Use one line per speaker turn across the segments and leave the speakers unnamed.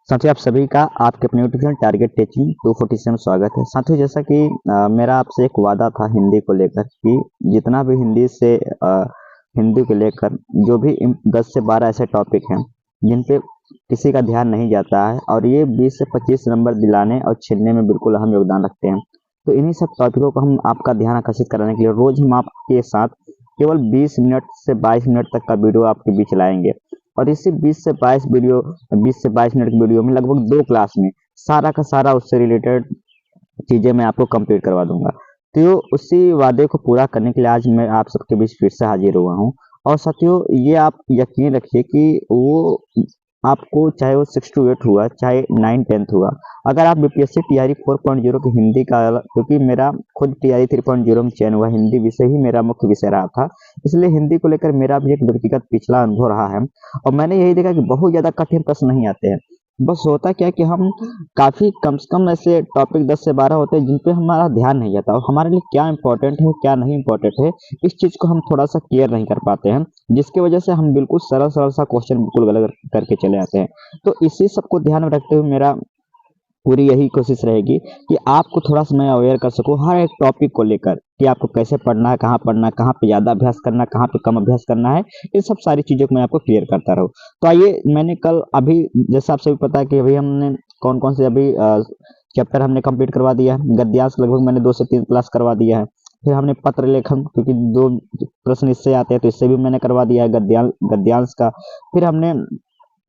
साथियों, आप सभी का आपके अपने यूट्यूब चैनल टारगेट टीचिंग 247 में स्वागत है। साथियों, जैसा कि मेरा आपसे एक वादा था हिंदी को लेकर कि जितना भी हिंदी को लेकर जो भी 10 से 12 ऐसे टॉपिक हैं जिन पे किसी का ध्यान नहीं जाता है और ये 20 से 25 नंबर दिलाने और छीनने में बिल्कुल अहम योगदान रखते हैं। तो इन्हीं सब टॉपिकों को हम आपका ध्यान आकर्षित कराने के लिए रोज हम आपके साथ केवल 20 मिनट से 22 मिनट तक का वीडियो आपके बीच लाएंगे और इसी 20 से 22 मिनट की वीडियो में लगभग 2 क्लास में सारा का सारा उससे रिलेटेड चीजें मैं आपको कंप्लीट करवा दूंगा। तो उसी वादे को पूरा करने के लिए आज मैं आप सबके बीच फिर से हाजिर हुआ हूँ। और साथियों, ये आप यकीन रखिए कि वो आपको चाहे वो 6 to 8 हुआ चाहे 9-10 हुआ, अगर आप बीपीएससी टीआरई 4.0 की हिंदी का, क्योंकि मेरा खुद टीआरई 3.0 में चयन हुआ, हिंदी विषय ही मेरा मुख्य विषय रहा था, इसलिए हिंदी को लेकर मेरा भी एक व्यक्तिगत पिछला अनुभव रहा है। और मैंने यही देखा कि बहुत ज्यादा कठिन प्रश्न नहीं आते हैं। बस होता क्या कि हम काफी कम से कम ऐसे टॉपिक 10 से 12 होते हैं जिन पे हमारा ध्यान नहीं जाता और हमारे लिए क्या इंपॉर्टेंट है क्या नहीं इंपॉर्टेंट है, इस चीज को हम थोड़ा सा क्लियर नहीं कर पाते हैं, जिसकी वजह से हम बिल्कुल सरल सरल सा क्वेश्चन बिल्कुल गलत करके चले आते हैं। तो इसी सबको ध्यान में रखते हुए मेरा पूरी यही कोशिश रहेगी कि आपको थोड़ा सा मैं अवेयर कर सकूं हर एक टॉपिक को लेकर कि आपको कैसे पढ़ना है, कहाँ पे ज़्यादा अभ्यास करना है, कहाँ पे कम अभ्यास करना है, इन सब सारी चीज़ों को मैं आपको क्लियर करता रहूँ। तो आइए, मैंने कल अभी जैसा आप सभी पता है कि अभी हमने कौन कौन से अभी चैप्टर हमने कंप्लीट करवा दिया है। गद्यांश लगभग मैंने 2 से 3 क्लास करवा दिया है। फिर हमने पत्र लेखन, क्योंकि 2 प्रश्न इससे आते हैं तो इससे भी मैंने करवा दिया है गद्यांश का। फिर हमने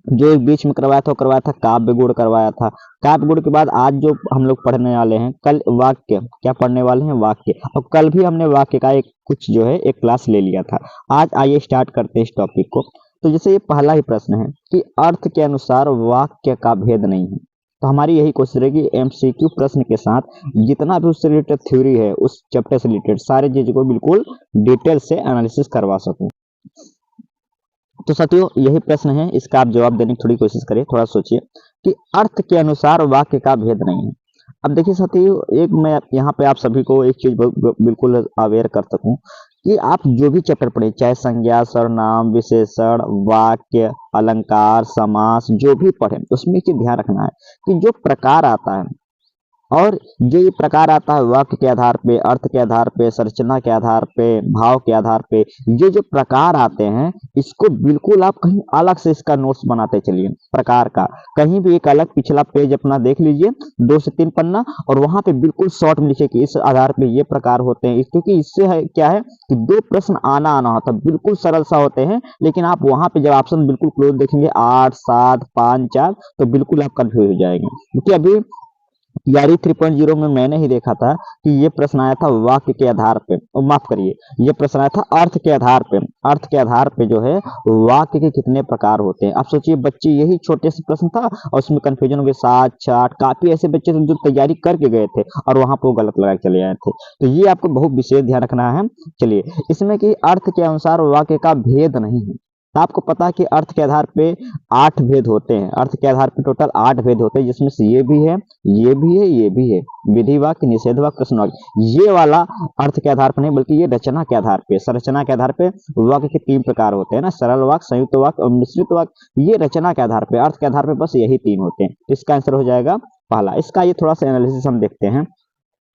जो एक बीच में करवाया था वो करवाया था काव्य गुण करवाया था। काव्य गुण के बाद आज जो हम लोग पढ़ने वाले हैं, कल वाक्य क्या पढ़ने वाले हैं, वाक्य। और कल भी हमने वाक्य का एक कुछ जो है एक क्लास ले लिया था। आज आइए स्टार्ट करते हैं इस टॉपिक को। तो जैसे ये पहला ही प्रश्न है कि अर्थ के अनुसार वाक्य का भेद नहीं है, तो हमारी यही कोशिश रहेगी एमसीक्यू प्रश्न के साथ जितना भी उससे रिलेटेड थ्योरी है, उस चैप्टर से रिलेटेड सारी चीजों को बिल्कुल डिटेल से एनालिसिस करवा सकूं। तो साथियों, यही प्रश्न है, इसका आप जवाब देने की थोड़ी कोशिश करिए, थोड़ा सोचिए कि अर्थ के अनुसार वाक्य का भेद नहीं है। अब देखिए साथियों, एक मैं यहाँ पे आप सभी को एक चीज बिल्कुल अवेयर कर सकूं कि आप जो भी चैप्टर पढ़े, चाहे संज्ञा, सर्वनाम, विशेषण, वाक्य, अलंकार, समास, जो भी पढ़े उसमें एक चीज ध्यान रखना है कि जो प्रकार आता है और जो ये प्रकार आता है वाक्य के आधार पे, अर्थ के आधार पे, संरचना के आधार पे, भाव के आधार पे, ये जो प्रकार आते हैं इसको बिल्कुल आप कहीं अलग से इसका नोट्स बनाते चलिए। प्रकार का कहीं भी एक अलग पिछला पेज अपना देख लीजिए, 2 से 3 पन्ना, और वहां पे बिल्कुल शॉर्ट में लिखिए कि इस आधार पे ये प्रकार होते हैं। क्योंकि इससे है क्या है कि 2 प्रश्न आना आना होता है, बिल्कुल सरल सा होते हैं, लेकिन आप वहां पे जब ऑप्शन बिल्कुल क्लोज देखेंगे 8, 7, 5, 4, तो बिल्कुल आप कंफ्यूज हो जाएंगे। क्योंकि अभी यारी 3.0 में मैंने ही देखा था कि ये प्रश्न आया था वाक्य के आधार पे, और माफ करिए, ये प्रश्न आया था अर्थ के आधार पे। अर्थ के आधार पे जो है वाक्य के कितने प्रकार होते हैं। आप सोचिए, बच्चे यही छोटे से प्रश्न था और उसमें कंफ्यूजन हो गया, 7, 6, काफी ऐसे बच्चे थे जो तैयारी करके गए थे और वहां पर वो गलत लगा चले आए थे। तो ये आपको बहुत विशेष ध्यान रखना है। चलिए, इसमें कि अर्थ के अनुसार वाक्य का भेद नहीं है। तो आपको पता है कि अर्थ के आधार पे 8 भेद होते हैं। अर्थ के आधार पे टोटल 8 भेद होते हैं, जिसमें से ये भी है, ये भी है, ये भी है। विधि वाक्य, निषेध वाक्य, प्रश्न वाक्य। ये वाला अर्थ के आधार पर नहीं, बल्कि ये रचना के आधार पे, संरचना के आधार पे वाक्य के 3 प्रकार होते हैं ना, सरल वाक्य, संयुक्त वाक्य और मिश्रित वाक्य। ये रचना के आधार पे, अर्थ के आधार पे बस यही 3 होते हैं। इसका आंसर हो जाएगा पहला। इसका ये थोड़ा सा एनालिसिस हम देखते हैं।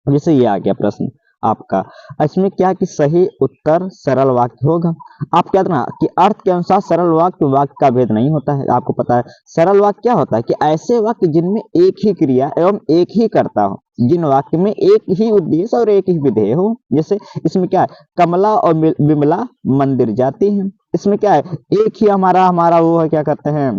जैसे ये आ गया प्रश्न आपका, इसमें क्या कि सही उत्तर सरल वाक्य होगा। आप क्या करना कि अर्थ के अनुसार सरल वाक्य का भेद नहीं होता है। आपको पता है सरल वाक्य क्या होता है कि ऐसे वाक्य जिनमें एक ही क्रिया एवं एक ही कर्ता हो, जिन वाक्य में एक ही उद्देश्य और एक ही विधेय हो। जैसे इसमें क्या है, कमला और विमला मंदिर जाती हैं। इसमें क्या है, एक ही हमारा हमारा वो है, क्या कहते हैं,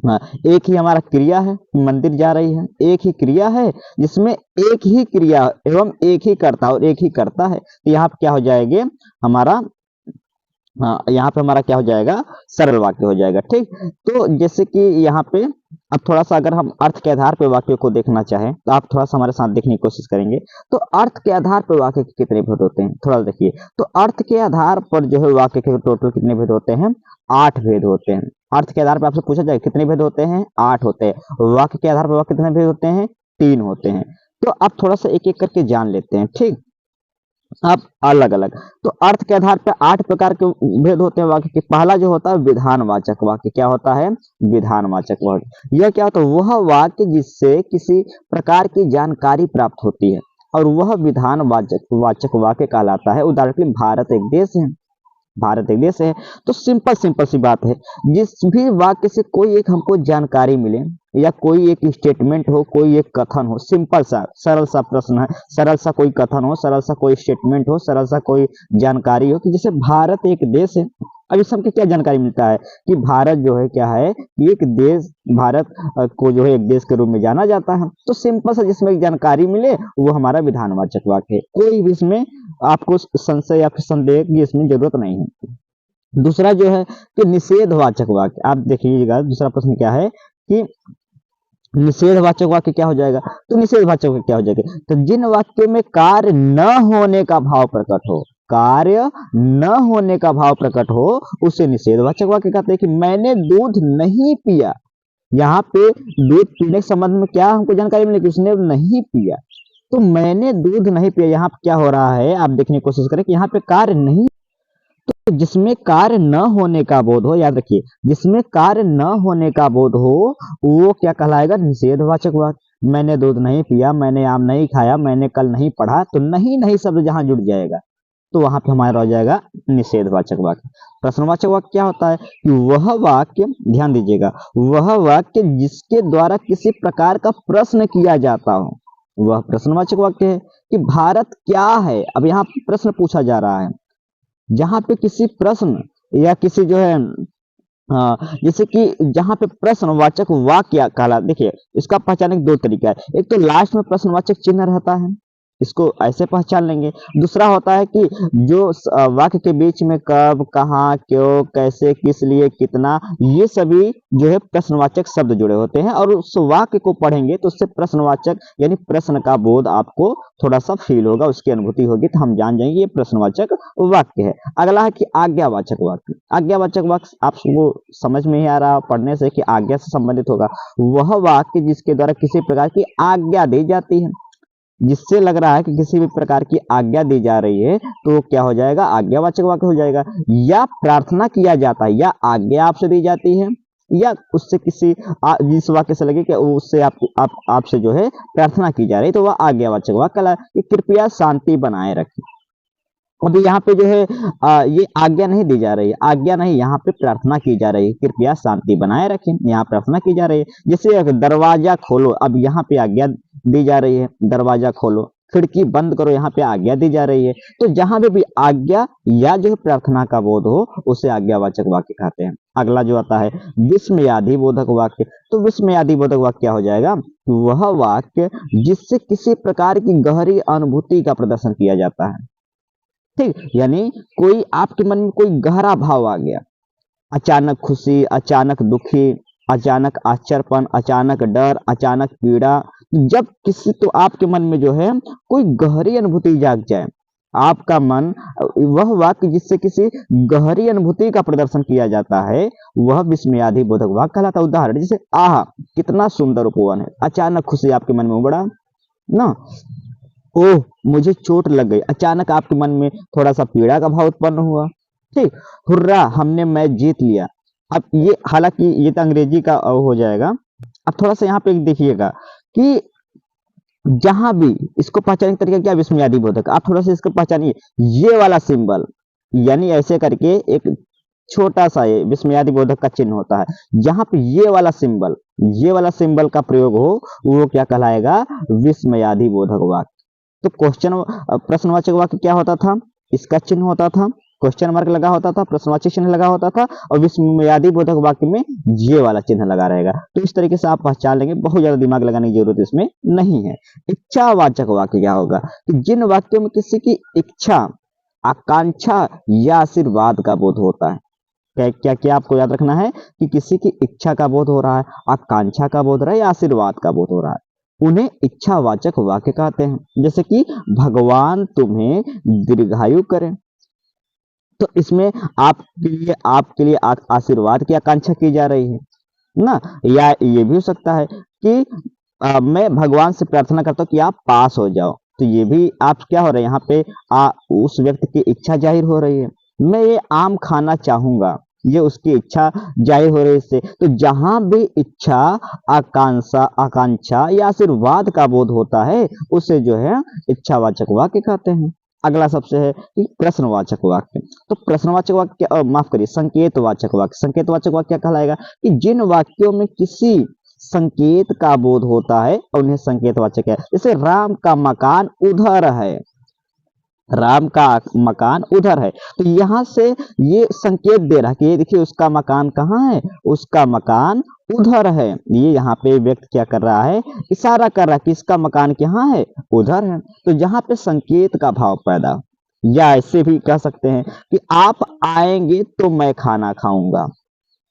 हाँ, एक ही हमारा क्रिया है, मंदिर जा रही है, एक ही क्रिया है जिसमें एक ही क्रिया एवं एक ही कर्ता और एक ही कर्ता है। तो यहाँ पे क्या हो जाएगा हमारा, हाँ, यहाँ पे हमारा क्या हो जाएगा, सरल वाक्य हो जाएगा। ठीक, तो जैसे कि यहाँ पे अब थोड़ा सा अगर हम अर्थ के आधार पे वाक्य को देखना चाहें तो आप थोड़ा सा हमारे साथ देखने की कोशिश करेंगे। तो अर्थ के आधार पर वाक्य के कितने भेद होते हैं, थोड़ा देखिए। तो अर्थ के आधार पर जो है वाक्य के टोटल कितने भेद होते हैं, 8 भेद होते हैं। अर्थ के आधार पर आपसे पूछा जाए कितने भेद होते हैं, 8 होते हैं। वाक्य के आधार पर वाक्य कितने भेद होते हैं, 3 होते हैं। तो अब थोड़ा सा एक एक करके जान लेते हैं। ठीक, अब अलग अलग। तो अर्थ के आधार पर 8 प्रकार के भेद होते हैं वाक्य के। पहला जो होता है विधानवाचक वाक्य। क्या होता है? विधानवाचक वाक्य। यह क्या होता है? वह वाक्य जिससे किसी प्रकार की जानकारी प्राप्त होती है और वह विधानवाचक वाचक वाक्य कहलाता है। उदाहरण के लिए भारत एक देश है, भारत एक देश है। तो सिंपल सिंपल सी बात है, जिस भी वाक्य से कोई एक हमको जानकारी मिले या कोई एक स्टेटमेंट हो, कोई एक कथन हो, सिंपल सा सरल सा प्रश्न है, सरल सा कोई कथन हो, सरल सा कोई स्टेटमेंट हो, सरल सा कोई जानकारी हो कि जैसे भारत एक देश है। अब इस सबकी क्या जानकारी मिलता है कि भारत जो है क्या है कि एक देश, भारत को जो है एक देश के रूप में जाना जाता है। तो सिंपल सा जिसमें एक जानकारी मिले वो हमारा विधानवाचक वाक्य है। कोई भी इसमें आपको संशय या फिर संदेह की इसमें जरूरत नहीं है। दूसरा जो है कि निषेधवाचक वाक्य। आप देखिएगा दूसरा प्रश्न क्या है कि निषेधवाचक वाक्य क्या हो जाएगा? तो निषेधवाचक वाक्य क्या हो जाएगा? तो जिन वाक्यों में कार्य न होने का भाव प्रकट हो, कार्य न होने का भाव प्रकट हो, उसे निषेधवाचक वाक्य कहते हैं। कि मैंने दूध नहीं पिया, यहाँ पे दूध पीने के संबंध में क्या हमको जानकारी मिली कि उसने नहीं पिया। तो मैंने दूध नहीं पिया, यहाँ पे क्या हो रहा है आप देखने की कोशिश करें कि यहाँ पे कार्य नहीं, तो जिसमें कार्य न होने का बोध हो, याद रखिए जिसमें कार्य न होने का बोध हो वो क्या कहलाएगा? निषेधवाचक वाक्य। मैंने दूध नहीं पिया, मैंने आम नहीं खाया, मैंने कल नहीं पढ़ा, तो नहीं नहीं शब्द जहां जुड़ जाएगा तो वहां पे हमारा हो जाएगा निषेधवाचक वाक्य। प्रश्नवाचक वाक्य क्या होता है कि वह वाक्य, ध्यान दीजिएगा, वह वाक्य जिसके द्वारा किसी प्रकार का प्रश्न किया जाता हो वह प्रश्नवाचक वाक्य है। कि भारत क्या है, अब यहाँ प्रश्न पूछा जा रहा है। जहां पे किसी प्रश्न या किसी जो है जैसे कि जहां पे प्रश्नवाचक वाक्य कहला, देखिए इसका पहचानने के दो तरीका है। एक तो लास्ट में प्रश्नवाचक चिन्ह रहता है, इसको ऐसे पहचान लेंगे। दूसरा होता है कि जो वाक्य के बीच में कब, कहाँ, क्यों, कैसे, किस लिए, कितना, ये सभी जो है प्रश्नवाचक शब्द जुड़े होते हैं और उस वाक्य को पढ़ेंगे तो उससे प्रश्नवाचक यानी प्रश्न का बोध आपको थोड़ा सा फील होगा, उसकी अनुभूति होगी, तो हम जान जाएंगे ये प्रश्नवाचक वाक्य है। अगला है कि आज्ञावाचक वाक्य। आज्ञावाचक वाक्य आपको समझ में ही आ रहा पढ़ने से कि आज्ञा से संबंधित होगा। वह वाक्य जिसके द्वारा किसी प्रकार की आज्ञा दी जाती है, जिससे लग रहा है कि किसी भी प्रकार की आज्ञा दी जा रही है तो क्या हो जाएगा? आज्ञावाचक वाक्य हो जाएगा। या प्रार्थना किया जाता है, या आज्ञा आपसे दी जाती है, या उससे किसी जिस वाक्य से लगे कि उससे आपसे जो है प्रार्थना की जा रही है तो वह आज्ञावाचक वाक्य कि कृपया शांति बनाए रखें। अभी यहाँ पे जो है ये आज्ञा नहीं दी जा रही है, आज्ञा नहीं, यहाँ पे प्रार्थना की जा रही है, कृपया शांति बनाए रखें, यहाँ प्रार्थना की जा रही है। जैसे दरवाजा खोलो, अब यहाँ पे आज्ञा दी जा रही है, दरवाजा खोलो। खिड़की बंद करो, यहाँ पे आज्ञा दी जा रही है। तो जहां पे भी आज्ञा या जो है प्रार्थना का बोध हो उसे आज्ञावाचक वाक्य कहते हैं। अगला जो आता है विस्मयादि बोधक वाक्य। तो विस्मयादि बोधक वाक्य क्या हो जाएगा? वह वाक्य जिससे किसी प्रकार की गहरी अनुभूति का प्रदर्शन किया जाता है। ठीक, यानी कोई आपके मन में कोई गहरा भाव आ गया, अचानक खुशी, अचानक दुखी, अचानक आश्चर्यपन, अचानक डर, अचानक पीड़ा। जब किसी तो आपके मन में जो है कोई गहरी अनुभूति जाग जाए, आपका मन, वह वाक्य जिससे किसी गहरी अनुभूति का प्रदर्शन किया जाता है वह विस्मयादि बोधक वाक्य कहलाता है। उदाहरण जैसे आह कितना सुंदर उपवन है, अचानक खुशी आपके मन में उमड़ा ना। ओह मुझे चोट लग गई, अचानक आपके मन में थोड़ा सा पीड़ा का भाव उत्पन्न हुआ। ठीक, हुर्रा हमने मैच जीत लिया। अब ये हालांकि ये तो अंग्रेजी का हो जाएगा। अब थोड़ा सा यहाँ पे देखिएगा कि जहां भी इसको पहचानने का तरीका क्या, विस्मयादि बोधक। आप थोड़ा सा इसको पहचानिए, ये वाला सिंबल यानी ऐसे करके एक छोटा सा ये विस्मयादि बोधक का चिन्ह होता है। जहां पे ये वाला सिंबल का प्रयोग हो वो क्या कहलाएगा? विस्मयादि बोधक वाक्य। तो क्वेश्चन प्रश्नवाचक वाक्य क्या होता था? इसका चिन्ह होता था, क्वेश्चन मार्क लगा होता था, प्रश्नवाचक चिन्ह लगा होता था, और विस्मयादि बोधक वाक्य में ये वाला चिन्ह लगा रहेगा। तो इस तरीके से आप पहचान लेंगे, बहुत ज्यादा दिमाग लगाने की जरूरत इसमें नहीं है। इच्छावाचक वाक्य क्या होगा? कि जिन वाक्यों में किसी की इच्छा, आकांक्षा या आशीर्वाद का बोध होता है। क्या क्या क्या आपको याद रखना है कि किसी की इच्छा का बोध हो रहा है, आकांक्षा का बोध हो रहा है या आशीर्वाद का बोध हो रहा है, उन्हें इच्छावाचक वाक्य कहते हैं। जैसे कि भगवान तुम्हें दीर्घायु करें, तो इसमें आपके लिए आशीर्वाद की आकांक्षा की जा रही है ना। या ये भी हो सकता है कि मैं भगवान से प्रार्थना करता हूँ कि आप पास हो जाओ, तो ये भी आप क्या हो रहा है यहाँ पे उस व्यक्ति की इच्छा जाहिर हो रही है, मैं ये आम खाना चाहूंगा, ये उसकी इच्छा जाहिर हो रही है इससे। तो जहां भी इच्छा, आकांक्षा आकांक्षा या आशीर्वाद का बोध होता है उसे जो है इच्छावाचक वाक्य कहते हैं। अगला सबसे है कि प्रश्नवाचक वाक्य। तो प्रश्नवाचक वाक्य माफ करिए, संकेतवाचक वाक्य। संकेतवाचक वाक्य क्या कहलाएगा कि जिन वाक्यों में किसी संकेत का बोध होता है और उन्हें संकेतवाचक है। जैसे राम का मकान उधर है, राम का मकान उधर है, तो यहां से ये संकेत दे रहा है कि ये देखिए उसका मकान कहाँ है, उसका मकान उधर है। ये यहाँ पे व्यक्ति क्या कर रहा है, इशारा कर रहा है कि इसका मकान कहाँ है, उधर है। तो यहाँ पे संकेत का भाव पैदा, या ऐसे भी कह सकते हैं कि आप आएंगे तो मैं खाना खाऊंगा।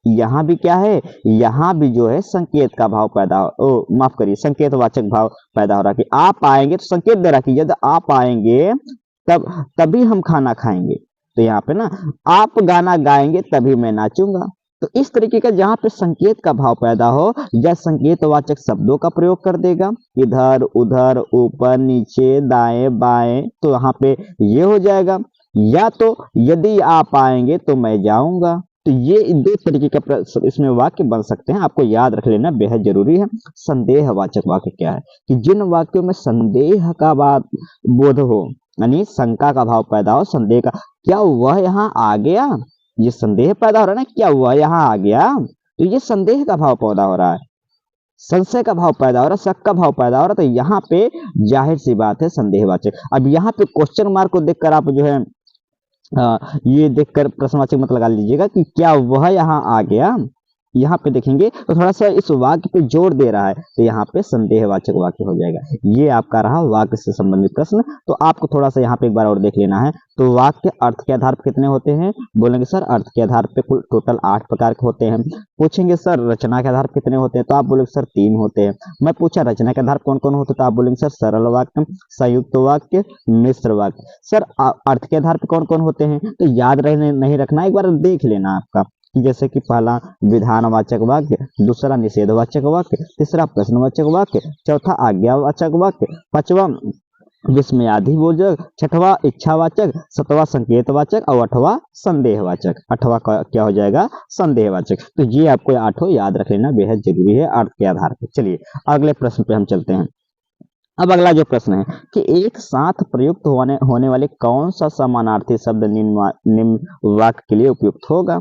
यहाँ भी क्या है, यहाँ भी जो है संकेत का भाव पैदा माफ करिए, संकेतवाचक भाव पैदा हो रहा है कि आप आएंगे, तो संकेत दे रहा है कि यदि आप आएंगे तब तभी हम खाना खाएंगे। तो यहाँ पे ना आप गाना गाएंगे तभी मैं नाचूंगा। तो इस तरीके का जहाँ पे संकेत का भाव पैदा हो या संकेतवाचक शब्दों का प्रयोग कर देगा, इधर उधर ऊपर नीचे दाएं बाएं, तो यहाँ पे ये हो जाएगा। या तो यदि आप आएंगे तो मैं जाऊंगा। तो ये दो तरीके का इसमें वाक्य बन सकते हैं, आपको याद रख लेना बेहद जरूरी है। संदेहवाचक वाक्य क्या है कि जिन वाक्यों में संदेह का बोध हो, यानी शंका का भाव पैदा हो, संदेह का, क्या वह यहाँ आ गया, ये संदेह पैदा हो रहा है ना, क्या वह यहाँ आ गया, तो ये संदेह का भाव पैदा हो रहा है, संशय का भाव पैदा हो रहा है, शक का भाव पैदा हो रहा है। तो यहाँ पे जाहिर सी बात है संदेहवाचक। अब यहाँ पे क्वेश्चन मार्क को देखकर आप जो है ये देखकर प्रश्नवाचक मत लगा लीजिएगा कि क्या वह यहाँ आ गया। यहाँ पे देखेंगे तो थोड़ा सा इस वाक्य पे जोर दे रहा है, तो यहाँ पे संदेहवाचक वाक्य हो जाएगा। ये आपका रहा वाक्य से संबंधित प्रश्न। तो आपको थोड़ा सा यहाँ पे एक बार और देख लेना है। तो वाक्य अर्थ के आधार पर कितने होते हैं, बोलेंगे सर अर्थ के आधार पे कुल टोटल 8 प्रकार के होते हैं। पूछेंगे सर रचना के आधार पर कितने होते हैं, तो आप बोलेंगे सर 3 होते हैं। मैं पूछा रचना के आधार पर कौन कौन होते, तो आप बोलेंगे सर सरल वाक्य, संयुक्त वाक्य, मिश्र वाक्य। सर अर्थ के आधार पर कौन कौन होते हैं, तो याद रहने नहीं रखना, एक बार देख लेना आपका, जैसे कि पहला विधानवाचक वाक्य, दूसरा निषेधवाचक वाक्य, तीसरा प्रश्नवाचक वाक्य, चौथा आज्ञावाचक वाक्य, पांचवा विस्मयादिबोधक, छठवां इच्छावाचक, सातवां संकेतवाचक और आठवां संदेहवाचक। आठवां क्या हो जाएगा, संदेहवाचक। तो ये आपको आठों याद रख लेना बेहद जरूरी है अर्थ के आधार पर। चलिए अगले प्रश्न पे हम चलते हैं। अब अगला जो प्रश्न है कि एक साथ प्रयुक्त होने वाले कौन सा समानार्थी शब्द निम्न वाक्य के लिए उपयुक्त होगा।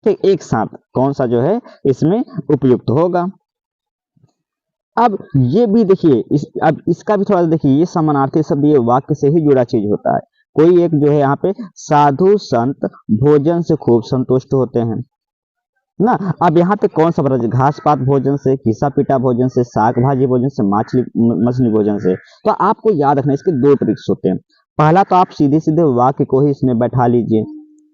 ठीक, एक साथ कौन सा जो है इसमें उपयुक्त होगा। अब ये भी देखिए, अब इसका भी थोड़ा देखिए, ये समानार्थी शब्द ये वाक्य से ही जुड़ा चीज होता है। कोई एक जो है यहाँ पे साधु संत भोजन से खूब संतुष्ट होते हैं ना। अब यहाँ पे कौन सा घास पात भोजन से, घिसा पीटा भोजन से, साग भाजी भोजन से, मछली भोजन से। तो आपको याद रखना इसके 2 ट्रिक्स होते हैं। पहला तो आप सीधे सीधे वाक्य को ही इसमें बैठा लीजिए,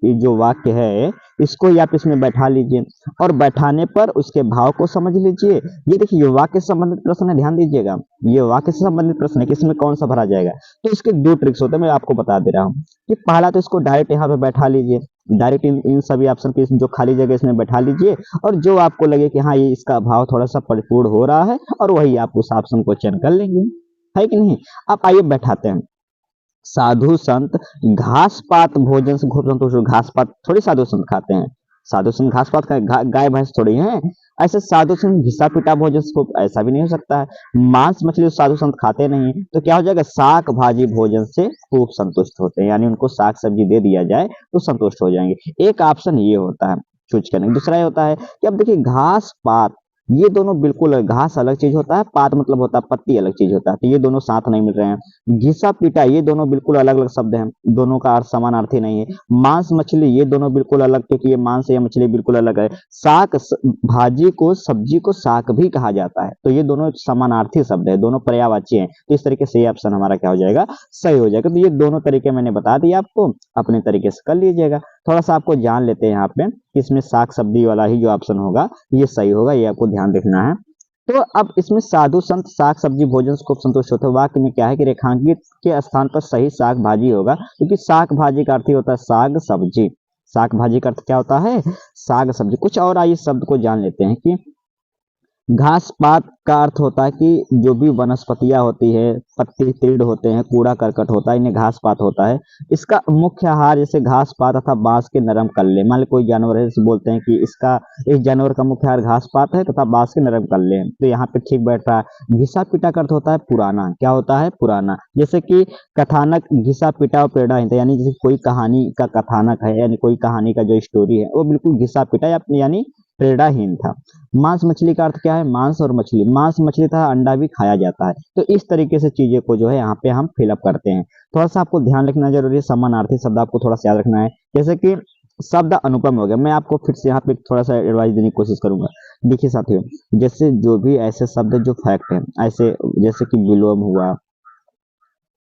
ये जो वाक्य है इसको ही आप इसमें बैठा लीजिए और बैठाने पर उसके भाव को समझ लीजिए। ये देखिए वाक्य से संबंधित प्रश्न है, ध्यान दीजिएगा, ये वाक्य से संबंधित प्रश्न है कि इसमें कौन सा भरा जाएगा। तो इसके 2 ट्रिक्स होते हैं, मैं आपको बता दे रहा हूँ कि पहला तो इसको डायरेक्ट यहाँ पे बैठा लीजिए, डायरेक्ट इन सभी ऑप्शन की जो खाली जगह इसमें बैठा लीजिए, और जो आपको लगे कि हाँ ये इसका भाव थोड़ा सा परिपूर्ण हो रहा है और वही आप उस ऑप्शन को चयन कर लेंगे, है कि नहीं। अब आइए बैठाते हैं। साधु संत घास पात भोजन से खूब संतुष्ट। घास पात थोड़ी साधु संत खाते हैं, साधु संत घास पात का गाय भैंस थोड़ी है। ऐसे साधु संत घिसा पिटा भोजन से ऐसा भी नहीं हो सकता है। मांस मछली साधु संत खाते नहीं, तो क्या हो जाएगा, साग भाजी भोजन से खूब संतुष्ट होते हैं, यानी उनको साग सब्जी दे दिया जाए तो संतुष्ट हो जाएंगे। एक ऑप्शन ये होता है चूज करने। दूसरा ये होता है कि अब देखिए घास पात ये दोनों बिल्कुल, घास अलग चीज होता है, पात मतलब होता है पत्ती अलग चीज होता है, तो ये दोनों साथ नहीं मिल रहे हैं। घिसा पीटा ये दोनों बिल्कुल अलग अलग शब्द हैं, दोनों का अर्थ समानार्थी नहीं है। मांस मछली ये दोनों बिल्कुल अलग, क्योंकि ये मांस या मछली बिल्कुल अलग है। साग भाजी को, सब्जी को साग भी कहा जाता है, तो ये दोनों समानार्थी शब्द है, दोनों पर्यायवाची हैं। तो इस तरीके से ये ऑप्शन हमारा क्या हो जाएगा, सही हो जाएगा। तो ये दोनों तरीके मैंने बता दिया आपको, अपने तरीके से कर लीजिएगा। थोड़ा सा आपको जान लेते हैं यहाँ पे, इसमें साग सब्जी वाला ही जो ऑप्शन होगा ये सही होगा, ये आपको ध्यान रखना है। तो अब इसमें साधु संत साग सब्जी भोजन से खूब संतुष्ट होते हैं, वाक्य में क्या है कि रेखांकित के स्थान पर सही साग भाजी होगा, क्योंकि साग भाजी का अर्थ ही होता है साग सब्जी। साग भाजी का अर्थ क्या होता है, साग सब्जी। कुछ और आइए शब्द को जान लेते हैं कि घास पात का अर्थ होता है कि जो भी वनस्पतियां होती है, पत्ती तीड़ होते हैं, कूड़ा करकट होता है, इन्हें घास पात होता है। इसका मुख्य आहार जैसे घास पात तथा बांस के नरम कल्ले। मान लो कोई जानवर है, जैसे बोलते हैं कि इस जानवर का मुख्य आहार घास पात है तथा बांस के नरम कल्ले हैं, तो यहाँ पे ठीक बैठ रहा है। घिसा पिटा का अर्थ होता है पुराना। क्या होता है? पुराना। जैसे कि कथानक घिसा पिटा और प्रेरणा हिंसा, यानी जैसे कोई कहानी का कथानक है, यानी कोई कहानी का जो स्टोरी है वो बिल्कुल घिसा पिटा यानी प्रेरणाहीन था। मांस मछली का अर्थ क्या है? मांस और मछली, मांस मछली था, अंडा भी खाया जाता है। तो इस तरीके से चीजें को जो है यहाँ पे हम फिलअप करते हैं। थोड़ा सा आपको ध्यान रखना जरूरी है, समानार्थी शब्द आपको थोड़ा सा याद रखना है। जैसे कि शब्द अनुपम हो गया, मैं आपको फिर से यहाँ पे थोड़ा सा एडवाइस देने की कोशिश करूंगा। देखिए साथियों, जैसे जो भी ऐसे शब्द जो फैक्ट है, ऐसे जैसे कि विलोम हुआ,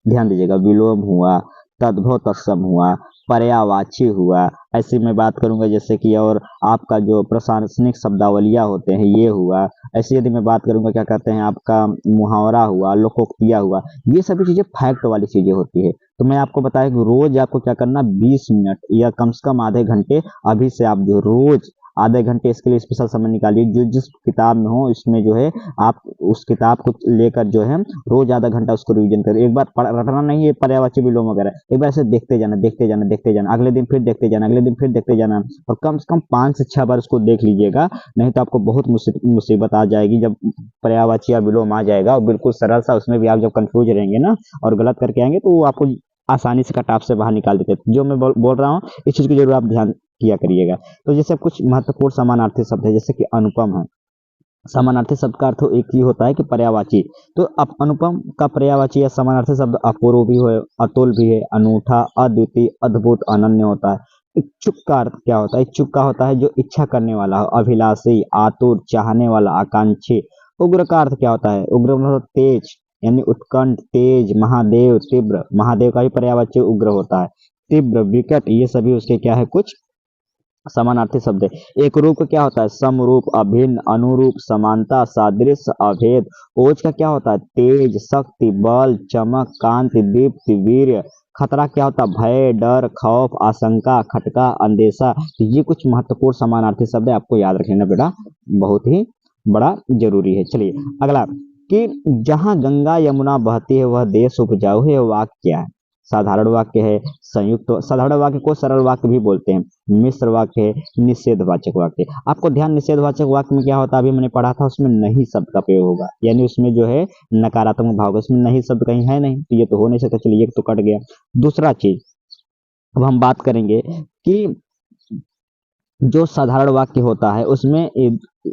ध्यान दीजिएगा, विलोम हुआ, तद्भव तत्सम हुआ, पर्यायवाची हुआ, ऐसे मैं बात करूंगा जैसे कि, और आपका जो प्रशासनिक शब्दावलियां होते हैं ये हुआ। ऐसे यदि मैं बात करूंगा क्या कहते हैं, आपका मुहावरा हुआ, लोकोक्तियां हुआ, ये सभी चीजें फैक्ट वाली चीजें होती है। तो मैं आपको बताया कि रोज आपको क्या करना, 20 मिनट या कम से कम आधे घंटे अभी से आप जो रोज आधे घंटे इसके लिए स्पेशल समय निकालिए। जो जिस किताब में हो इसमें जो है आप उस किताब को लेकर जो है रोज आधा घंटा उसको रिवीजन करें। एक बार रटना नहीं है पर्यायवाची विलोम वगैरह, एक बार ऐसे देखते जाना, देखते जाना, देखते जाना, अगले दिन फिर देखते जाना, अगले दिन फिर देखते जाना, और कम से कम 5 से 6 बार उसको देख लीजिएगा। नहीं तो आपको बहुत मुसीबत आ जाएगी जब पर्यायवाची या विलोम आ जाएगा, और बिल्कुल सरल सा, उसमें भी आप जब कंफ्यूज रहेंगे ना और गलत करके आएंगे तो वो आपको आसानी से कटाप से बाहर निकाल देते। जो मैं बोल रहा हूँ इस चीज की जरूर आप ध्यान किया करिएगा। तो जैसे कुछ महत्वपूर्ण समानार्थी शब्द है, जैसे कि अनुपम है। समानार्थी शब्द का अर्थ एक ही होता है कि पर्यायवाची। तो अब अनुपम का पर्यायवाची या समानार्थी शब्द अपूर्व भी है, अतुल भी है, अनूठा, अद्वितीय, अद्भुत, अनन्य होता है। इच्छुक का अर्थ क्या होता है? इच्छुक का होता है जो इच्छा करने वाला हो, अभिलाषी, आतुर, चाहने वाला, आकांक्षी। उग्र का अर्थ क्या होता है? उग्र मतलब तेज, यानी उत्कंठ, तेज, महादेव, तीव्र। महादेव का भी पर्यायवाची उग्र होता है। तीव्र, विकट, ये सभी उसके क्या है, कुछ समानार्थी शब्द है। एक रूप का क्या होता है? समरूप, अभिन्न, अनुरूप, समानता, सादृश्य, अभेद। ओज का क्या होता है? तेज, शक्ति, बल, चमक, कांति, दीप्ति, वीर्य। खतरा क्या होता है? भय, डर, खौफ, आशंका, खटका, अंदेशा। तो ये कुछ महत्वपूर्ण समानार्थी शब्द है, आपको याद रखना बेटा, बहुत ही बड़ा जरूरी है। चलिए अगला, कि जहां गंगा यमुना बहती है वह देश उपजाऊ है, वाक्य क्या है? साधारण वाक्य है, संयुक्त साधारण वाक्य को सरल वाक्य भी बोलते हैं, मिश्र वाक्य है, निषेधवाचक वाक्य। आपको ध्यान, निषेधवाचक वाक्य में क्या होता है, अभी मैंने पढ़ा था, उसमें नहीं शब्द का प्रयोग होगा, यानी उसमें जो है नकारात्मक भाव, उसमें नहीं शब्द कहीं है नहीं, तो ये तो हो नहीं सकता। चलिए एक तो कट गया। दूसरा चीज अब हम बात करेंगे कि जो साधारण वाक्य होता है उसमें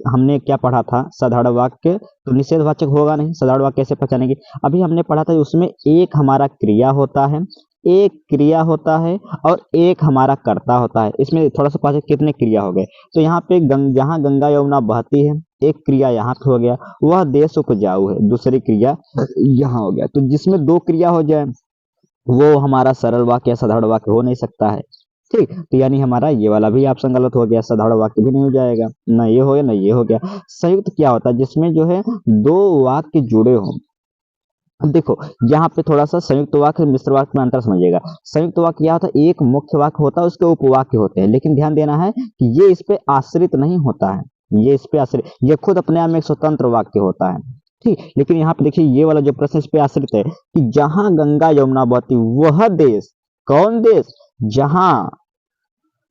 हमने क्या पढ़ा था, साधारण वाक्य तो निषेधवाचक होगा नहीं, साधारण वाक्य कैसे पहचानेंगे? अभी हमने पढ़ा था उसमें एक हमारा क्रिया होता है, एक क्रिया होता है और एक हमारा कर्ता होता है। इसमें थोड़ा सा पास कितने क्रिया हो गए? तो यहाँ पे जहाँ गंगा यमुना बहती है, एक क्रिया यहाँ पे हो गया, वह देश उपजाऊ है, दूसरी क्रिया यहाँ हो गया। तो जिसमें 2 क्रिया हो जाए वो हमारा सरल वाक्य या साधारण वाक्य हो नहीं सकता है। ठीक, तो यानी हमारा ये वाला भी ऑप्शन गलत हो गया, साधारण वाक्य भी नहीं हो जाएगा, ना ये हो गया ना ये हो गया। संयुक्त क्या होता है? जिसमें जो है 2 वाक्य जुड़े हों। अब देखो यहाँ पे थोड़ा सा संयुक्त वाक्य मिश्र वाक्य में अंतर समझिएगा। संयुक्त वाक्य क्या होता है? एक मुख्य वाक्य होता है, उसके उपवाक्य होते हैं, लेकिन ध्यान देना है कि ये इस पे आश्रित नहीं होता है, ये इस पे आश्रित, ये खुद अपने आप में एक स्वतंत्र वाक्य होता है। ठीक, लेकिन यहाँ पे देखिए ये वाला जो प्रश्न इस पे आश्रित है कि जहां गंगा यमुना बहती वह देश, कौन देश? जहां,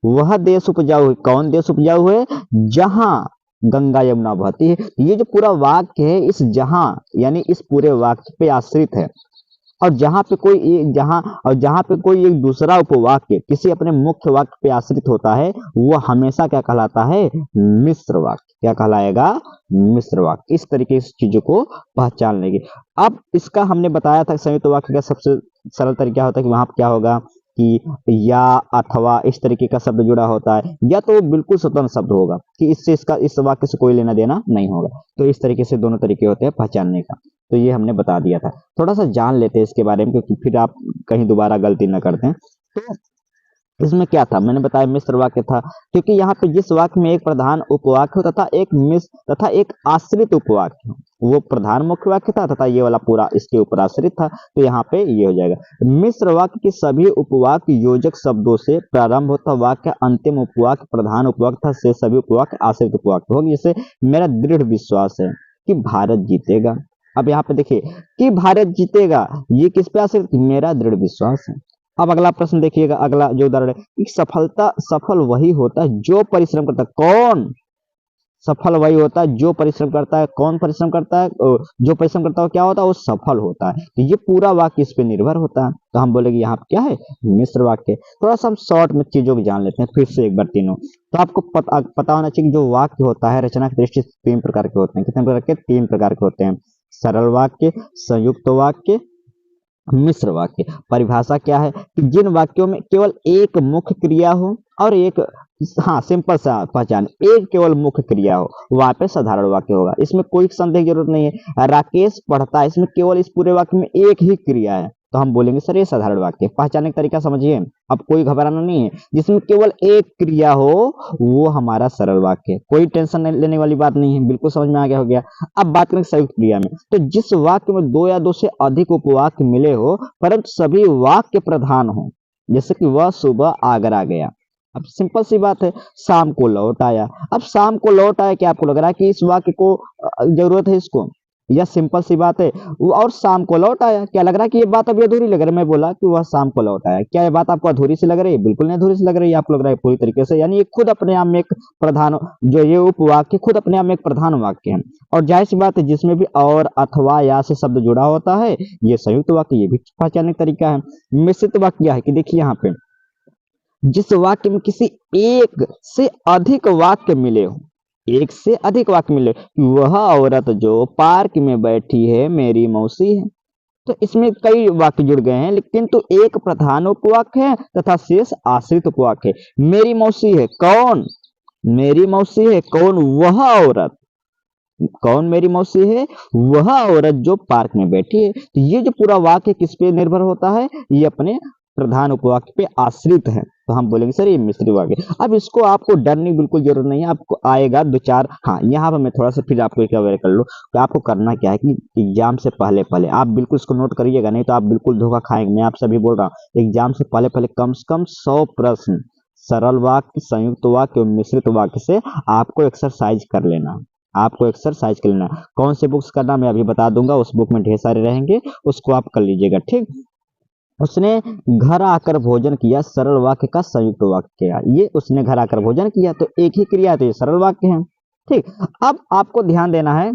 वह देश उपजाऊ है, कौन देश उपजाऊ है? जहां गंगा यमुना बहती है। ये जो पूरा वाक्य है इस जहां यानी इस पूरे वाक्य पे आश्रित है, और जहां पे कोई एक दूसरा उपवाक्य किसी अपने मुख्य वाक्य पे आश्रित होता है वो हमेशा क्या कहलाता है? मिश्र वाक्य। क्या कहलाएगा? मिश्र वाक्य। इस तरीके से चीजों को पहचान लेंगे। अब इसका हमने बताया था संयुक्त वाक्य का सबसे सरल तरीका होता है कि वहां क्या होगा कि या, अथवा, इस तरीके का शब्द जुड़ा होता है, या तो बिल्कुल स्वतंत्र शब्द होगा कि इससे इसका इस वाक्य से कोई लेना देना नहीं होगा। तो इस तरीके से दोनों तरीके होते हैं पहचानने का। तो ये हमने बता दिया था, थोड़ा सा जान लेते हैं इसके बारे में, क्योंकि फिर आप कहीं दोबारा गलती न करते हैं। तो इसमें क्या था, मैंने बताया मिश्र वाक्य था, क्योंकि यहाँ पे जिस वाक्य में एक प्रधान उपवाक्य हो तथा एक मिश्र तथा एक आश्रित उपवाक्य हो, वो प्रधान मुख्य वाक्य था तथा ये वाला पूरा इसके ऊपर आश्रित था, तो यहाँ पे ये हो जाएगा। मिश्र वाक्य के सभी उपवाक्य योजक शब्दों से प्रारंभ होता वाक्य अंतिम उपवाक्य प्रधान उपवाक्य था, से सभी उपवाक्य आश्रित उपवाक्य होगी। जैसे मेरा दृढ़ विश्वास है कि भारत जीतेगा। अब यहाँ पे देखिए कि भारत जीतेगा, ये किस पे आश्रित, मेरा दृढ़ विश्वास है। अब अगला प्रश्न देखिएगा, अगला जो उदाहरण है कि सफल वही होता है जो परिश्रम करता है। कौन सफल वही होता है जो परिश्रम करता है। कौन परिश्रम करता है, जो परिश्रम करता है क्या होता है, वो सफल होता है। तो ये पूरा वाक्य इस पे निर्भर होता है, तो हम बोलेंगे यहाँ क्या है, मिश्र वाक्य। थोड़ा सा हम शॉर्ट में चीजों को जान लेते हैं फिर से एक बार तीनों। तो आपको पता होना चाहिए कि जो वाक्य होता है रचना की दृष्टि से 3 प्रकार के होते हैं। कितने प्रकार के, 3 प्रकार के होते हैं। सरल वाक्य, संयुक्त वाक्य, मिश्र वाक्य। परिभाषा क्या है कि जिन वाक्यों में केवल एक मुख्य क्रिया हो और एक, हाँ सिंपल सा पहचान, एक केवल मुख्य क्रिया हो, वहां पे साधारण वाक्य होगा। इसमें कोई संदेह की जरूरत नहीं है। राकेश पढ़ता है, इसमें केवल इस पूरे वाक्य में एक ही क्रिया है, तो हम बोलेंगे सर ये साधारण वाक्य। पहचानने का तरीका समझिए, अब कोई घबराना नहीं है। जिसमें केवल एक क्रिया हो वो हमारा सरल वाक्य है, कोई टेंशन लेने वाली बात नहीं है, बिल्कुल समझ में आ गया हो गया। अब बात करें संयुक्त क्रिया में, तो जिस वाक्य में 2 या 2 से अधिक उपवाक्य मिले हो परंतु सभी वाक्य प्रधान हो, जैसे कि वह सुबह आगरा गया। अब सिंपल सी बात है, शाम को लौट आया। अब शाम को लौट आया, क्या आपको लग रहा है कि इस वाक्य को जरूरत है इसको, या सिंपल सी बात है और शाम को लौट आया, क्या लग रहा है कि ये बात अभी अधूरी लग रही है। मैं बोला कि वह शाम को लौट आया, क्या ये बात आपको अधूरी सी लग रही है, बिल्कुल नहीं अधूरी सी लग रही है, आपको लग रहा है पूरी तरीके से। यानी ये खुद अपने आप में एक प्रधान, जो ये उपवाक्य खुद अपने आप में एक प्रधान वाक्य है। और जाहिर सी बात है जिसमें भी और अथवा या से शब्द जुड़ा होता है ये संयुक्त वाक्य, ये भी पहचानने का तरीका है। मिश्रित वाक्य क्या है कि देखिए यहाँ पे जिस वाक्य में किसी एक से अधिक वाक्य मिले हो, एक से अधिक वाक्य मिले, वह औरत जो पार्क में बैठी है मेरी मौसी है। तो इसमें कई वाक्य जुड़ गए हैं, लेकिन तो एक प्रधान उपवाक्य है तथा शेष आश्रित उपवाक्य है। मेरी मौसी है, कौन, मेरी मौसी है कौन, वह औरत। कौन मेरी मौसी है, वह औरत जो पार्क में बैठी है। तो ये जो पूरा वाक्य किस पे निर्भर होता है, ये अपने प्रधान उपवाक्य पे आश्रित है, तो हम बोलेंगे सर ये मिश्रित वाक्य। अब इसको आपको डरने बिल्कुल जरूरत नहीं है, आपको आएगा 2-4। हाँ यहाँ पर मैं थोड़ा सा फिर आपको एक अवेयर कर लूँ तो आपको करना क्या है कि एग्जाम से पहले पहले आप बिल्कुल इसको नोट करिएगा, नहीं तो आप बिल्कुल धोखा खाएंगे। मैं आपसे भी बोल रहा हूँ, एग्जाम से पहले पहले कम से कम 100 प्रश्न सरल वाक्य, संयुक्त वाक्य और मिश्रित वाक्य से आपको एक्सरसाइज कर लेना, आपको एक्सरसाइज कर लेना। कौन से बुक्स करना मैं अभी बता दूंगा, उस बुक में ढेर सारे रहेंगे, उसको आप कर लीजिएगा, ठीक। उसने घर आकर भोजन किया, सरल वाक्य का संयुक्त वाक्य किया। ये उसने घर आकर भोजन किया तो एक ही क्रिया, तो ये सरल वाक्य है, ठीक। अब आपको ध्यान देना है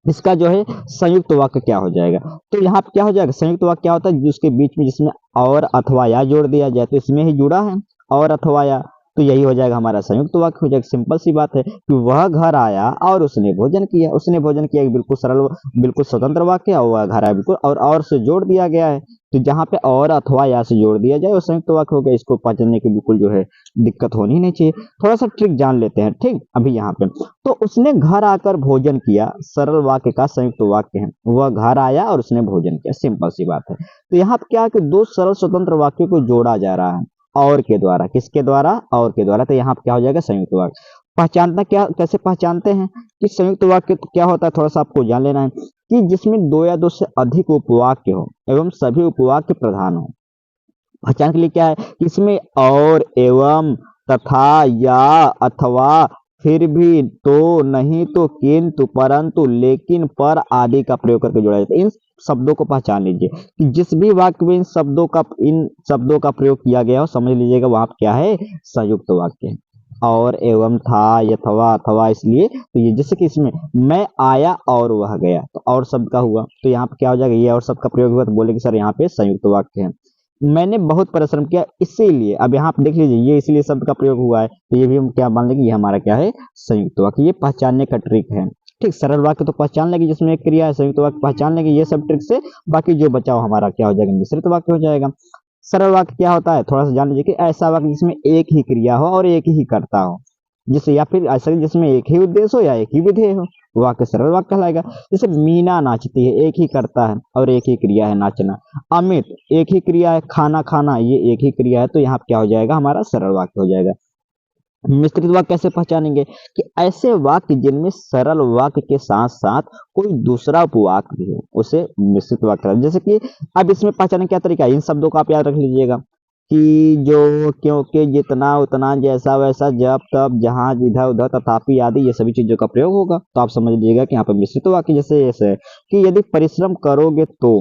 इसका जो है संयुक्त वाक्य क्या हो जाएगा। तो यहाँ पे क्या हो जाएगा, संयुक्त वाक्य क्या होता है, जिसके बीच में जिसमें और अथवा या जोड़ दिया जाए, तो इसमें ही जुड़ा है और अथवा या, तो यही हो जाएगा हमारा संयुक्त वाक्य हो जाएगा। सिंपल सी बात है कि वह घर आया और उसने भोजन किया। उसने भोजन किया बिल्कुल सरल, बिल्कुल स्वतंत्र वाक्य, और वह घर आया बिल्कुल और से जोड़ दिया गया है। तो जहाँ पे और अथवा या से जोड़ दिया जाए वो संयुक्त वाक्य हो गया। इसको पहचानने की बिल्कुल जो है दिक्कत होनी नहीं चाहिए। थोड़ा सा ट्रिक जान लेते हैं, ठीक। अभी यहाँ पे तो उसने घर आकर भोजन किया, सरल वाक्य का संयुक्त वाक्य है। वह घर आया और उसने भोजन किया, सिंपल सी बात है। तो यहाँ पे क्या है कि 2 सरल स्वतंत्र वाक्यों को जोड़ा जा रहा है और के द्वारा, किसके द्वारा, और के द्वारा। तो यहाँ पे क्या हो जाएगा संयुक्त वाक्य। पहचानना क्या, कैसे पहचानते हैं कि संयुक्त वाक्य क्या होता है, थोड़ा सा आपको जान लेना है कि जिसमें 2 या 2 से अधिक उपवाक्य हो एवं सभी उपवाक्य प्रधान हो। पहचान के लिए क्या है कि इसमें और, एवं, तथा, या, अथवा, फिर भी, तो, नहीं तो, किंतु, परंतु, लेकिन, पर आदि का प्रयोग करके जोड़ा जाता है। इन शब्दों को पहचान लीजिए कि जिस भी वाक्य में इन शब्दों का प्रयोग किया गया हो, समझ लीजिएगा वहां क्या है, संयुक्त वाक्य है। और, एवं, था, यथवा, अथवा, इसलिए तो ये जैसे कि इसमें मैं आया और वह गया, तो और शब्द का हुआ, तो यहाँ पे क्या हो जाएगा, ये और शब्द का प्रयोग हुआ, तो बोलेंगे सर यहाँ पे संयुक्त वाक्य है। मैंने बहुत परिश्रम किया इसीलिए, अब यहाँ पे देख लीजिए ये इसीलिए शब्द का प्रयोग हुआ है, तो ये भी हम क्या मान लेंगे, ये हमारा क्या है, संयुक्त वाक्य। ये पहचानने का ट्रिक है, ठीक। सरल वाक्य तो पहचान लेंगे जिसमें एक क्रिया है, संयुक्त वाक्य पहचान लेंगे, ये सब ट्रिक से। बाकी जो बचाओ हमारा क्या हो जाएगा, मिश्रित वाक्य हो जाएगा। सरल वाक्य क्या होता है, थोड़ा सा जान लीजिए कि ऐसा वाक्य जिसमें एक ही क्रिया हो और एक ही करता हो, जिससे या फिर ऐसा जिसमें एक ही उद्देश्य हो या एक ही विधेय हो, वाक्य सरल वाक्य कहलाएगा। जैसे मीना नाचती है, एक ही करता है और एक ही क्रिया है नाचना। अमित एक ही क्रिया है, खाना खाना ये एक ही क्रिया है, तो यहाँ क्या हो जाएगा, हमारा सरल वाक्य हो जाएगा। मिश्रित वाक्य कैसे पहचानेंगे कि ऐसे वाक्य जिनमें सरल वाक्य के साथ साथ कोई दूसरा उपवाक्य भी हो, उसे मिश्रित वाक्य कहते हैं। जैसे कि अब इसमें पहचानने क्या तरीका है, इन शब्दों को आप याद रख लीजिएगा कि, जो, क्योंकि, जितना, उतना, जैसा, वैसा, जब, तब, जहां, इधर, उधर, तथापि आदि ये सभी चीजों का प्रयोग होगा। तो आप समझ लीजिएगा कि यहाँ पर मिश्रित वाक्य जैसे ऐसे है कि यदि परिश्रम करोगे तो,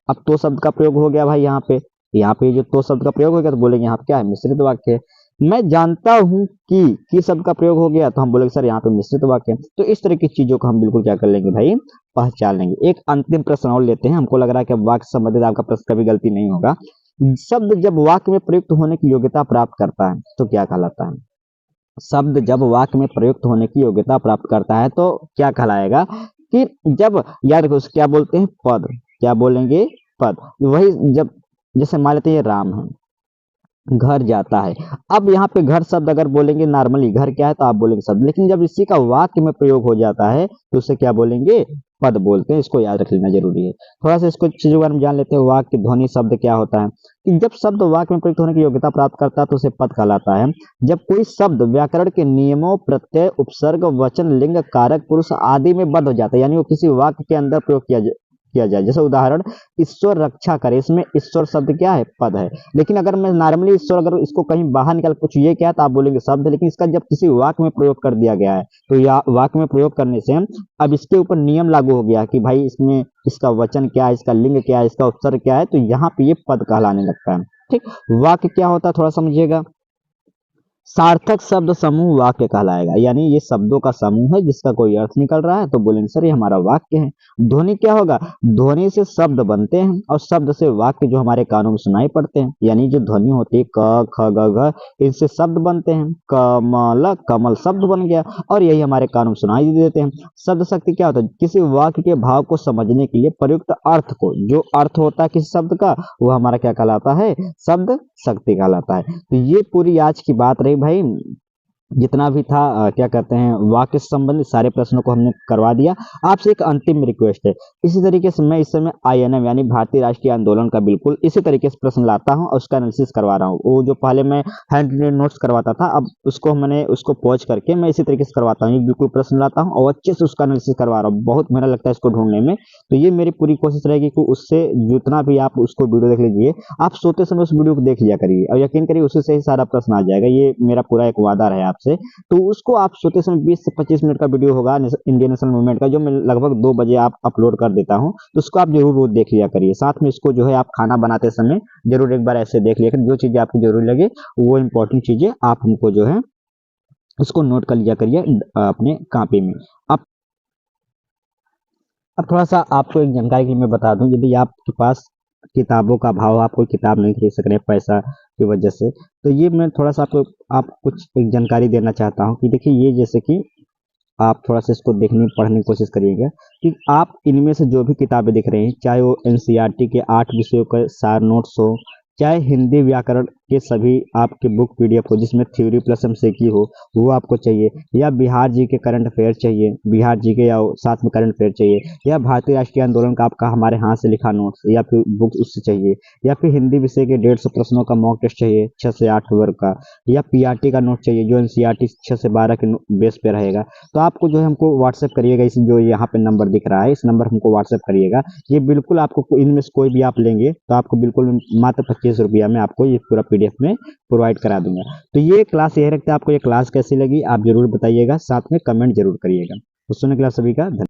अब तो शब्द का प्रयोग हो गया भाई यहाँ पे जो तो शब्द का प्रयोग हो गया तो बोलेंगे यहाँ पे क्या है, मिश्रित वाक्य है। मैं जानता हूं कि शब्द का प्रयोग हो गया तो हम बोलेंगे सर यहाँ पे मिश्रित वाक्य है। तो इस तरह की चीजों को हम बिल्कुल क्या कर लेंगे भाई, पहचान लेंगे। एक अंतिम प्रश्न और लेते हैं, हमको लग रहा है कि वाक्य से संबंधित आपका प्रश्न कभी गलती नहीं होगा। शब्द जब वाक्य में प्रयुक्त होने की योग्यता प्राप्त करता है तो क्या कहलाता है? शब्द जब वाक्य में प्रयुक्त होने की योग्यता प्राप्त करता है तो क्या कहलाएगा कि जब, याद रखो क्या बोलते हैं, पद, क्या बोलेंगे, पद। वही जब, जैसे मान लेते हैं राम है, घर जाता है। अब यहाँ पे घर शब्द अगर बोलेंगे नॉर्मली घर क्या है तो आप बोलेंगे शब्द, लेकिन जब इसी का वाक्य में प्रयोग हो जाता है तो उसे क्या बोलेंगे, पद बोलते हैं। इसको याद रख लेना जरूरी है। थोड़ा सा इसको चीजों के बारे में जान लेते हैं। वाक्य ध्वनि शब्द क्या होता है कि जब शब्द वाक्य में प्रयुक्त होने की योग्यता प्राप्त करता है तो उसे पद कहलाता है। जब कोई शब्द व्याकरण के नियमों, प्रत्यय, उपसर्ग, वचन, लिंग, कारक, पुरुष आदि में बद्ध हो जाता है, यानी वो किसी वाक्य के अंदर प्रयोग किया जाए। जैसे उदाहरण, ईश्वर रक्षा करे, इसमें ईश्वर शब्द क्या है, पद है। लेकिन अगर मैं नॉर्मली ईश्वर अगर इसको कहीं बाहर निकाल पूछू ये क्या है तो आप बोलेंगे शब्द है, लेकिन इसका जब किसी वाक्य में प्रयोग कर दिया गया है तो या वाक्य में प्रयोग करने से अब इसके ऊपर नियम लागू हो गया कि भाई इसमें इसका वचन क्या है, इसका लिंग क्या है, इसका उपसर्ग क्या है, तो यहाँ पे ये पद कहलाने लगता है। ठीक, वाक्य क्या होता है थोड़ा समझिएगा। सार्थक शब्द समूह वाक्य कहलाएगा, यानी ये शब्दों का समूह है जिसका कोई अर्थ निकल रहा है तो बोलेंगे सर ये हमारा वाक्य है। ध्वनि क्या होगा, ध्वनि से शब्द बनते हैं और शब्द से वाक्य जो हमारे कानों में सुनाई पड़ते हैं, यानी जो ध्वनि होती है क ख ग घ, इनसे शब्द बनते हैं। कमल, कमल शब्द बन गया और यही हमारे कानों में सुनाई देते हैं। शब्द शक्ति क्या होता है, किसी वाक्य के भाव को समझने के लिए प्रयुक्त अर्थ को, जो अर्थ होता है किसी शब्द का वो हमारा क्या कहलाता है, शब्द शक्ति कहलाता है। तो ये पूरी आज की बात रही भाई, जितना भी था क्या कहते हैं वाक्य से संबंधित सारे प्रश्नों को हमने करवा दिया। आपसे एक अंतिम रिक्वेस्ट है, इसी तरीके से मैं इस समय INM यानी भारतीय राष्ट्रीय आंदोलन का बिल्कुल इसी तरीके से प्रश्न लाता हूं और उसका एनालिसिस करवा रहा हूं। वो जो पहले मैं हैंड नोट्स करवाता था, अब उसको मैंने उसको पॉज करके मैं इसी तरीके से करवाता हूँ। बिल्कुल प्रश्न लाता हूँ और अच्छे से उसका एनालिसिस करवा रहा हूँ। बहुत मेहनत लगता है इसको ढूंढने में, तो ये मेरी पूरी कोशिश रहेगी कि उससे जितना भी आप उसको वीडियो देख लीजिए, आप सोते समय उस वीडियो को देख लिया करिए और यकीन करिए उसी से ही सारा प्रश्न आ जाएगा। ये मेरा पूरा एक वादा है आपसे। तो उसको आप सोते समय 20 से 25 मिनट का वीडियो होगा इंडियन नेशनल मूवमेंट का, जो मैं लगभग 2 बजे आप अपलोड कर देता हूं, तो उसको आप जरूर रोज देख लिया करिए। साथ में इसको जो है आप खाना बनाते समय जरूर एक बार ऐसे देख लिया करिए। जो चीजें आपको जरूरी लगे वो इंपॉर्टेंट चीजें आप हमको जो है उसको नोट कर लिया करिए अपने कॉपी में। अब थोड़ा सा आपको एक जानकारी के लिए मैं बता दूं, यदि आपके पास किताबों का भाव, आप कोई किताब नहीं खरीद सक रहे पैसा की वजह से, तो ये मैं थोड़ा सा आप कुछ एक जानकारी देना चाहता हूं कि देखिए ये जैसे कि आप थोड़ा सा इसको देखने पढ़ने की कोशिश करिएगा कि आप इनमें से जो भी किताबें दिख रही हैं, चाहे वो NCERT के 8 विषयों के सार नोट्स हो, चाहे हिंदी व्याकरण के सभी आपके बुक PDF हो जिसमें थ्योरी प्लस MCQ हो वो आपको चाहिए, या बिहार जी के करंट अफेयर चाहिए, बिहार जी के या साथ में करंट अफेयर चाहिए, या भारतीय राष्ट्रीय आंदोलन का आपका हमारे हाथ से लिखा नोट्स या फिर बुक उससे चाहिए, या फिर हिंदी विषय के 150 प्रश्नों का मॉक टेस्ट चाहिए 6 से 8 वर्ग का, या PRT का नोट चाहिए जो NCERT 6 से 12 के बेस पे रहेगा, तो आपको जो है हमको व्हाट्सएप करिएगा। इस जो यहाँ पे नंबर दिख रहा है इस नंबर हमको व्हाट्सएप करिएगा। ये बिल्कुल आपको इनमें से कोई भी आप लेंगे तो आपको बिल्कुल मात्र 25 रुपया में आपको ये पूरा PDF में प्रोवाइड करा दूंगा। तो ये क्लास यही रखते हैं। आपको ये क्लास कैसी लगी आप जरूर बताइएगा, साथ में कमेंट जरूर करिएगा। तो सुनने के लिए सभी का धन्यवाद।